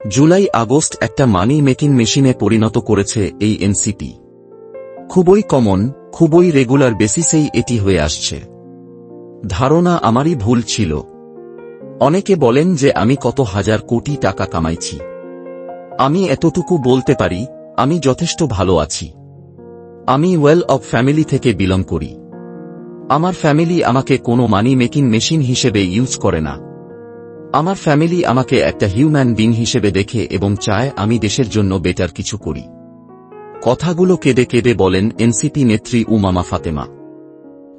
July August একটা মানি making মেশিনে পরিণত করেছে এই এনসিপি। খুবই কমন, খুবই রেগুলার বেসিসেই এটি হয়ে আসছে। ধারণা আমারই ভুল ছিল। অনেকে বলেন যে আমি কত হাজার কোটি টাকা কামাইছি। আমি এতটুকু বলতে পারি, আমি যথেষ্ট ভালো আছি। আমি ওয়েল অফ ফ্যামিলি থেকে বিলং করি। আমার ফ্যামিলি আমাকে কোনো মানি মেকিং মেশিন হিসেবে ইউজ করে না। আমার ফ্যামিলি আমাকে একটা হিউম্যান বিং হিসেবে দেখে এবং চায় আমি দেশের জন্য বেটার কিছু করি। কথাগুলো কেঁদে কেঁদে বলেন এনসিপি নেত্রী উমামা ফাতেমা।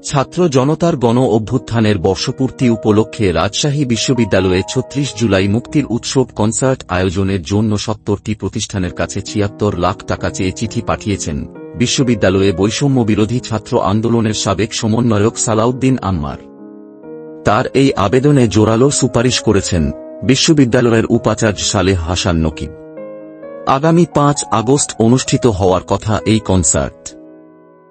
ছাত্র জনতার গণ অভ্যুত্থানের বর্ষপূর্তি উপলক্ষে রাজশাহী বিশ্ববিদ্যালয়ে ৩৬ জুলাই মুক্তির উৎসব কনসার্ট আয়োজনের জন্য ৭০টি প্রতিষ্ঠানের কাছে ৭৬ লাখ টাকা চেয়ে চিঠি পাঠিয়েছেন বিশ্ববিদ্যালয়ে বৈষম্য বিরোধী ছাত্র আন্দোলনের সাবেক সমন্বয়ক সালাউদ্দিন আম্মার। তার এই আবেদনে জোরালো সুপারিশ করেছেন বিশ্ববিদ্যালয়ের উপাচার্য সালেহ হাসান নকিব। আগামী ৫ আগস্ট অনুষ্ঠিত হওয়ার কথা এই কনসার্ট।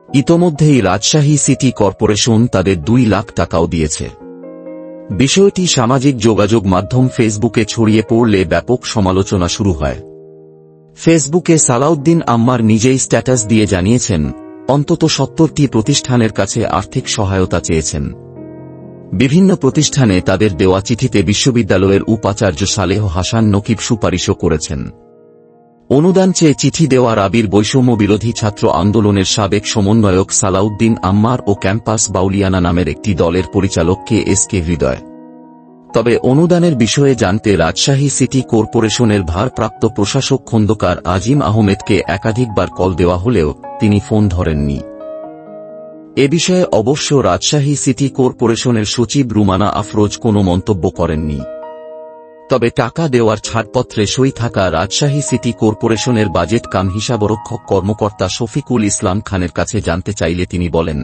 ইতোমধ্যেই রাজশাহী সিটি কর্পোরেশন তাদের ২ লাখ টাকাও দিয়েছে। বিষয়টি সামাজিক যোগাযোগ মাধ্যম ফেসবুকে ছড়িয়ে পড়লে ব্যাপক সমালোচনা শুরু হয়। ফেসবুকে সালাউদ্দিন আম্মার নিজেই স্ট্যাটাস দিয়ে জানিয়েছেন অন্তত ৭০টি প্রতিষ্ঠানের কাছে আর্থিক সহায়তা চেয়েছেন। বিভিন্ন প্রতিষ্ঠানে তাদের দেওয়া চিঠিতে বিশ্ববিদ্যালয়ের উপাচার্য সালেহ হাসান নকিব সুপারিশও করেছেন। অনুদান চেয়ে চিঠি দেওয়া রাবির বৈষম্য বিরোধী ছাত্র আন্দোলনের সাবেক সমন্বয়ক সালাউদ্দিন আম্মার ও ক্যাম্পাস বাউলিয়ানা নামের একটি দলের পরিচালক কে হৃদয়। তবে অনুদানের বিষয়ে জানতে রাজশাহী সিটি কর্পোরেশনের ভারপ্রাপ্ত প্রশাসক খন্দকার আজিম আহমেদকে একাধিকবার কল দেওয়া হলেও তিনি ফোন ধরেননি। এ বিষয়ে অবশ্য রাজশাহী সিটি কর্পোরেশনের সচিব রুমানা আফরোজ কোনো মন্তব্য করেননি। তবে টাকা দেওয়ার ছাড়পত্রে সই থাকা রাজশাহী সিটি কর্পোরেশনের বাজেট কাম হিসাবরক্ষক কর্মকর্তা শফিকুল ইসলাম খানের কাছে জানতে চাইলে তিনি বলেন,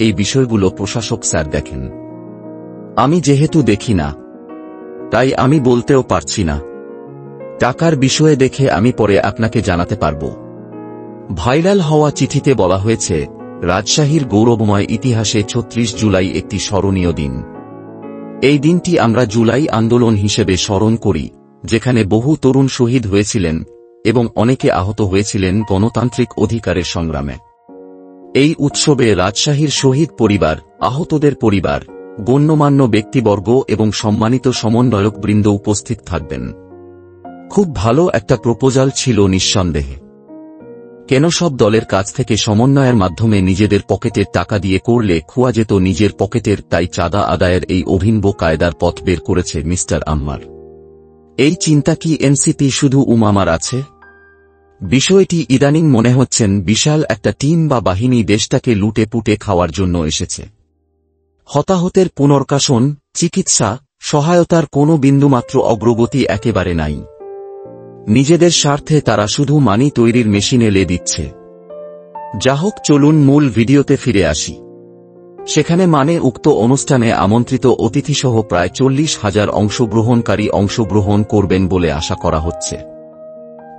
এই বিষয়গুলো প্রশাসক স্যার দেখেন। আমি যেহেতু দেখি না, তাই আমি বলতেও পারছি না। টাকার বিষয়ে দেখে আমি পরে আপনাকে জানাতে পারব। ভাইরাল হওয়া চিঠিতে বলা হয়েছে, রাজশাহীর গৌরবময় ইতিহাসে ৩৬ জুলাই একটি স্মরণীয় দিন। এই দিনটি আমরা জুলাই আন্দোলন হিসেবে স্মরণ করি, যেখানে বহু তরুণ শহীদ হয়েছিলেন এবং অনেকে আহত হয়েছিলেন গণতান্ত্রিক অধিকারের সংগ্রামে। এই উৎসবে রাজশাহীর শহীদ পরিবার, আহতদের পরিবার, গণ্যমান্য ব্যক্তিবর্গ এবং সম্মানিত সমন্বয়কবৃন্দ উপস্থিত থাকবেন। খুব ভালো একটা প্রপোজাল ছিল নিঃসন্দেহে। কেন সব দলের কাছ থেকে সমন্বয়ের মাধ্যমে নিজেদের পকেটের টাকা দিয়ে করলে খোয়া যেত নিজের পকেটের, তাই চাঁদা আদায়ের এই অভিনব কায়দার পথ বের করেছে মিস্টার আম্মার। এই চিন্তা কি এনসিপি শুধু উমামার আছে? বিষয়টি ইদানিং মনে হচ্ছেন বিশাল একটা টিম বা বাহিনী দেশটাকে লুটে পুটে খাওয়ার জন্য এসেছে। হতাহতের পুনর্বাসন, চিকিৎসা, সহায়তার কোনো বিন্দুমাত্র অগ্রগতি একেবারে নাই। নিজেদের স্বার্থে তারা শুধু মানি তৈরির মেশিনে লে দিচ্ছে। যা হোক, চলুন মূল ভিডিওতে ফিরে আসি। সেখানে উক্ত অনুষ্ঠানে আমন্ত্রিত অতিথিসহ প্রায় ৪০,০০০ অংশগ্রহণকারী অংশগ্রহণ করবেন বলে আশা করা হচ্ছে।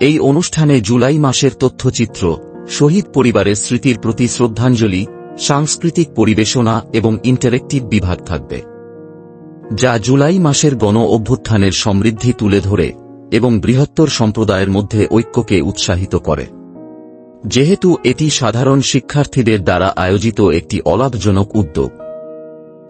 এই অনুষ্ঠানে জুলাই মাসের তথ্যচিত্র, শহীদ পরিবারের স্মৃতির প্রতি শ্রদ্ধাঞ্জলি, সাংস্কৃতিক পরিবেশনা এবং ইন্টারেক্টিভ বিভাগ থাকবে, যা জুলাই মাসের গণ অভ্যুত্থানের সমৃদ্ধি তুলে ধরে এবং বৃহত্তর সম্প্রদায়ের মধ্যে ঐক্যকে উৎসাহিত করে। যেহেতু এটি সাধারণ শিক্ষার্থীদের দ্বারা আয়োজিত একটি অলাভজনক উদ্যোগ,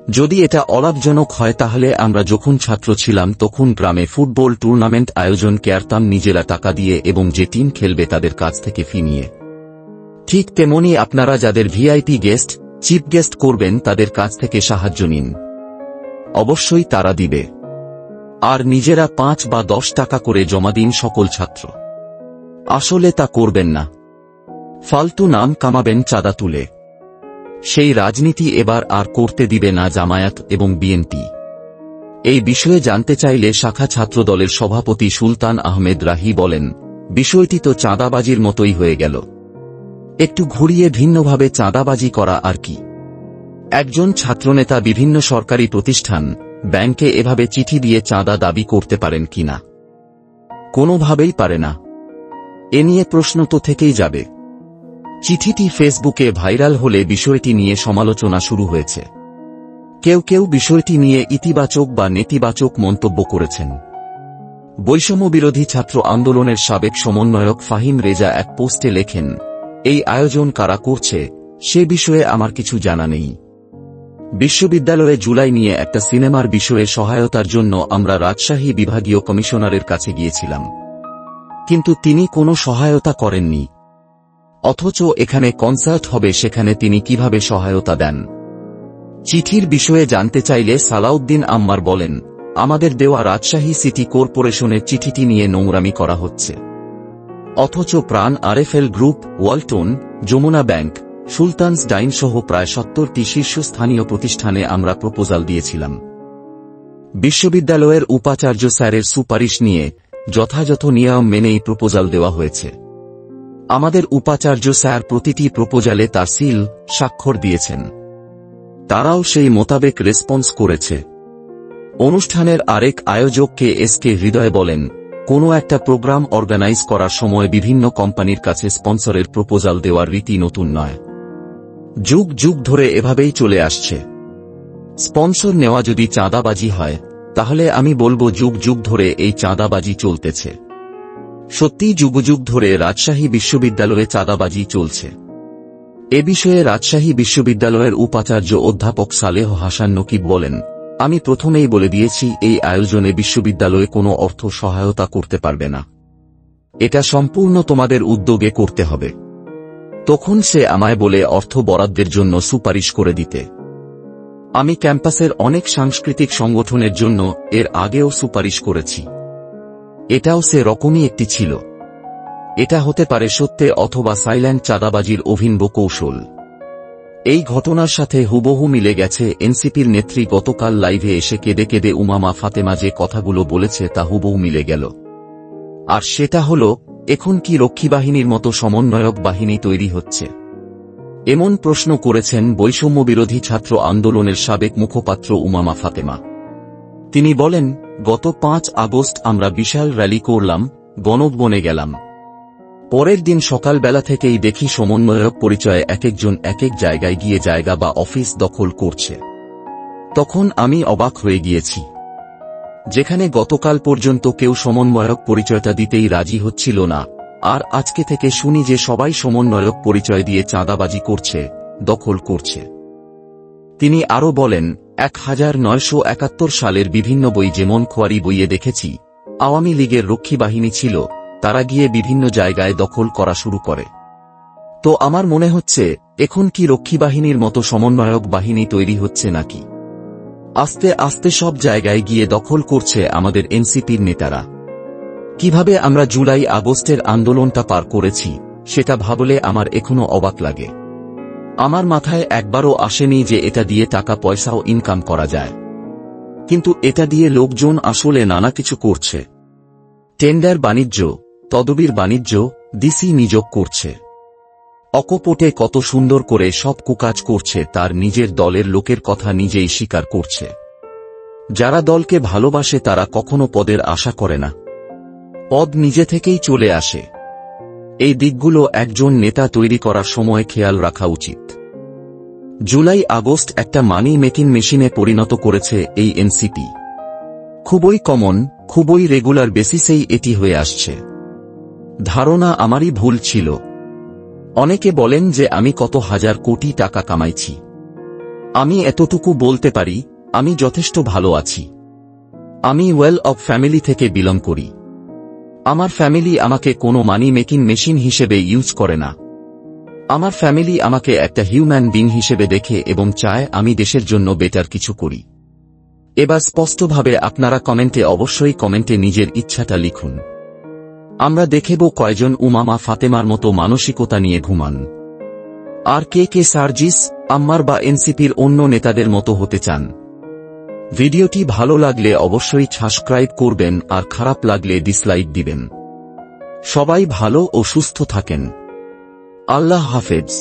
যদি এটা অলাভজনক হয় তাহলে আমরা যখন ছাত্র ছিলাম তখন গ্রামে ফুটবল টুর্নামেন্ট আয়োজন করতাম নিজেরা টাকা দিয়ে এবং যে টিম খেলবে তাদের কাছ থেকে ফি নিয়ে। ঠিক তেমনি আপনারা যাদের ভিআইপি গেস্ট, চিফ গেস্ট করবেন তাদের কাছ থেকে সাহায্য নিন, অবশ্যই তারা দিবে। আর নিজেরা ৫ বা ১০ টাকা করে জমা দিন সকল ছাত্র। আসলে তা করবেন না, ফালতু নাম কামাবেন চাঁদা তুলে। সেই রাজনীতি এবার আর করতে দিবে না জামায়াত এবং বিএনপি। এই বিষয়ে জানতে চাইলে শাখা ছাত্রদলের সভাপতি সুলতান আহমেদ রাহি বলেন, বিষয়টি তো চাঁদাবাজির মতোই হয়ে গেল। একটু ঘুরিয়ে ভিন্নভাবে চাঁদাবাজি করা আর কি। একজন ছাত্রনেতা বিভিন্ন সরকারি প্রতিষ্ঠান, ব্যাংকে এভাবে চিঠি দিয়ে চাঁদা দাবি করতে পারেন কিনা? কোনোভাবেই পারে না। এ নিয়ে প্রশ্ন তো থেকেই যাবে। চিঠিটি ফেসবুকে ভাইরাল হলে বিষয়টি নিয়ে সমালোচনা শুরু হয়েছে। কেউ কেউ বিষয়টি নিয়ে ইতিবাচক বা নেতিবাচক মন্তব্য করেছেন। বৈষম্যবিরোধী ছাত্র আন্দোলনের সাবেক সমন্বয়ক ফাহিম রেজা এক পোস্টে লেখেন, এই আয়োজন কারা করছে সে বিষয়ে আমার কিছু জানা নেই। বিশ্ববিদ্যালয়ে জুলাই নিয়ে একটা সিনেমার বিষয়ে সহায়তার জন্য আমরা রাজশাহী বিভাগীয় কমিশনারের কাছে গিয়েছিলাম, কিন্তু তিনি কোনো সহায়তা করেননি। অথচ এখানে কনসার্ট হবে, সেখানে তিনি কিভাবে সহায়তা দেন? চিঠির বিষয়ে জানতে চাইলে সালাউদ্দিন আম্মার বলেন, আমাদের দেওয়া রাজশাহী সিটি কর্পোরেশনের চিঠিটি নিয়ে নোংরামি করা হচ্ছে। অথচ Pran RFL group, Walton, Jamuna bank, Sultan's dine সহ প্রায় 70টি শীর্ষস্থানীয় প্রতিষ্ঠানে আমরা প্রপোজাল দিয়েছিলাম। বিশ্ববিদ্যালয়ের উপাচার্য স্যারের সুপারিশ নিয়ে যথাযথ নিয়ম মেনেই প্রপোজাল দেওয়া হয়েছে। আমাদের উপাচার্য স্যার প্রতিটি প্রপোজালে তার সিল, স্বাক্ষর দিয়েছেন। তারাও সেই মোতাবেক রেসপন্স করেছে। অনুষ্ঠানের আরেক আয়োজক কে হৃদয় বলেন, কোনো একটা প্রোগ্রাম অর্গানাইজ করার সময় বিভিন্ন কোম্পানির কাছে স্পন্সরের প্রপোজাল দেওয়ার রীতি নতুন নয়, যুগ যুগ ধরে এভাবেই চলে আসছে। স্পন্সর নেওয়া যদি চাঁদাবাজি হয়, তাহলে আমি বলবো যুগ যুগ ধরে এই চাঁদাবাজি চলতেছে। সত্যি যুগ যুগ ধরে রাজশাহী বিশ্ববিদ্যালয়ে চাঁদাবাজি চলছে। এ বিষয়ে রাজশাহী বিশ্ববিদ্যালয়ের উপাচার্য অধ্যাপক সালেহ হাসান নকিব বলেন, আমি প্রথমেই বলে দিয়েছি এই আয়োজনে বিশ্ববিদ্যালয়ে কোনো অর্থ সহায়তা করতে পারবে না, এটা সম্পূর্ণ তোমাদের উদ্যোগে করতে হবে। তখন সে আমায় বলে অর্থ বরাদ্দের জন্য সুপারিশ করে দিতে। আমি ক্যাম্পাসের অনেক সাংস্কৃতিক সংগঠনের জন্য এর আগেও সুপারিশ করেছি, এটাও সে রকমই একটি ছিল। এটা হতে পারে সত্যে অথবা সাইলেন্ট চাঁদাবাজির অভিনব কৌশল। এই ঘটনার সাথে হুবহু মিলে গেছে এনসিপির নেত্রী গতকাল লাইভে এসে কেঁদে কেঁদে উমামা ফাতেমা যে কথাগুলো বলেছে তা হুবহু মিলে গেল। আর সেটা হল, এখন কি রক্ষীবাহিনীর মতো সমন্বয়ক বাহিনী তৈরি হচ্ছে? এমন প্রশ্ন করেছেন বৈষম্যবিরোধী ছাত্র আন্দোলনের সাবেক মুখপাত্র উমামা ফাতেমা। তিনি বলেন, গত 5 আগস্ট আমরা বিশাল র্যালি করলাম, গণভবনে গেলাম। পরের দিন সকালবেলা থেকেই দেখি সমন্বয়ক পরিচয়ে একেকজন একেক জায়গায় গিয়ে জায়গা বা অফিস দখল করছে। তখন আমি অবাক হয়ে গিয়েছি। যেখানে গতকাল পর্যন্ত কেউ সমন্বয়ক পরিচয়টা দিতেই রাজি হচ্ছিল না, আর আজকে থেকে শুনি যে সবাই সমন্বয়ক পরিচয় দিয়ে চাঁদাবাজি করছে, দখল করছে। তিনি আরও বলেন, 1971 সালের বিভিন্ন বই যেমন খোয়ারি বইয়ে দেখেছি, আওয়ামী লীগের রক্ষী বাহিনী ছিল, তারা গিয়ে বিভিন্ন জায়গায় দখল করা শুরু করে। তো আমার মনে হচ্ছে এখন কি রক্ষী বাহিনীর মতো সমন্বয়ক বাহিনী তৈরি হচ্ছে নাকি? আস্তে আস্তে সব জায়গায় গিয়ে দখল করছে আমাদের এনসিপির নেতারা। কিভাবে আমরা জুলাই আগস্টের আন্দোলনটা পার করেছি সেটা ভাবলে আমার এখনো অবাক লাগে। আমার মাথায় একবারও আসেনি যে এটা দিয়ে টাকা পয়সাও ইনকাম করা যায়। কিন্তু এটা দিয়ে লোকজন আসলে নানা কিছু করছে। টেন্ডার বাণিজ্য, তদবির বাণিজ্য, ডিসি নিয়োগ করছে। অকপটে কত সুন্দর করে সব কুকাজ করছে, তার নিজের দলের লোকের কথা নিজেই স্বীকার করছে। যারা দলকে ভালোবাসে তারা কখনো পদের আশা করে না, পদ নিজে থেকেই চলে আসে। এই দিকগুলো একজন নেতা তৈরি করার সময় খেয়াল রাখা উচিত। জুলাই আগস্ট একটা মানি মেকিং মেশিনে পরিণত করেছে এই এনসিপি। খুবই কমন, খুবই রেগুলার বেসিসেই এটি হয়ে আসছে। ধারণা আমারই ভুল ছিল। অনেকে বলেন যে আমি কত হাজার কোটি টাকা কামাইছি। আমি এতটুকু বলতে পারি, আমি যথেষ্ট ভালো আছি। আমি ওয়েল অফ ফ্যামিলি থেকে বিলং করি। আমার ফ্যামিলি আমাকে কোনো মানি মেকিং মেশিন হিসেবে ইউজ করে না। আমার ফ্যামিলি আমাকে একটা হিউম্যান বিং হিসেবে দেখে এবং চায় আমি দেশের জন্য বেটার কিছু করি। এবার স্পষ্টভাবে আপনারা অবশ্যই কমেন্টে নিজের ইচ্ছাটা লিখুন। আমরা দেখব কয়জন উমামা ফাতেমার মতো মানসিকতা নিয়ে ঘুমান। আর কে সার্জিস, আম্মার বা এনসিপির অন্য নেতাদের মতো হতে চান। ভিডিওটি ভালো লাগলে অবশ্যই সাবস্ক্রাইব করবেন আর খারাপ লাগলে ডিসলাইক দিবেন। সবাই ভালো ও সুস্থ থাকেন। আল্লাহ হাফেজ।